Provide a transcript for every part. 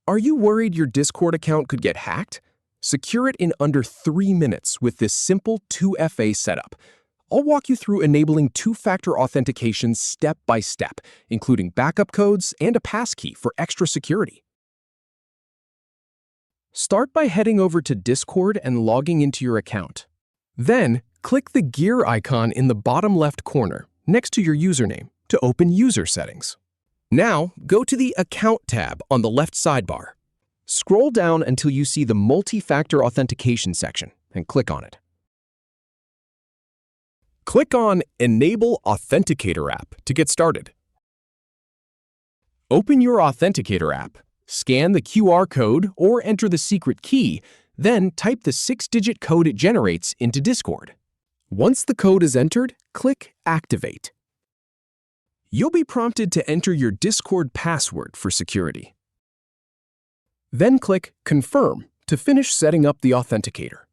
Are you worried your Discord account could get hacked? Secure it in under 3 minutes with this simple 2FA setup. I'll walk you through enabling two-factor authentication step by step, including backup codes and a passkey for extra security. Start by heading over to Discord and logging into your account. Then, click the gear icon in the bottom left corner, next to your username, to open User Settings. Now, go to the Account tab on the left sidebar. Scroll down until you see the Multi-Factor Authentication section and click on it. Click on Enable Authenticator app to get started. Open your Authenticator app, scan the QR code or enter the secret key, then type the 6-digit code it generates into Discord. Once the code is entered, click Activate. You'll be prompted to enter your Discord password for security. Then click Confirm to finish setting up the authenticator.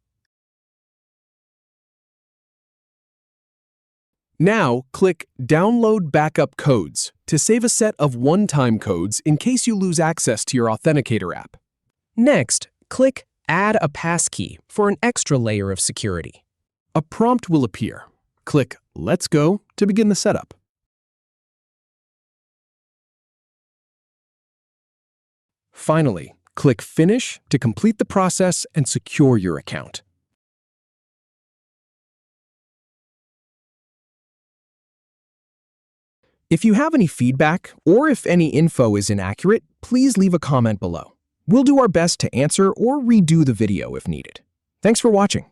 Now, click Download Backup Codes to save a set of one-time codes in case you lose access to your Authenticator app. Next, click Add a Passkey for an extra layer of security. A prompt will appear. Click Let's Go to begin the setup. Finally, click Finish to complete the process and secure your account. If you have any feedback or if any info is inaccurate, please leave a comment below. We'll do our best to answer or redo the video if needed. Thanks for watching.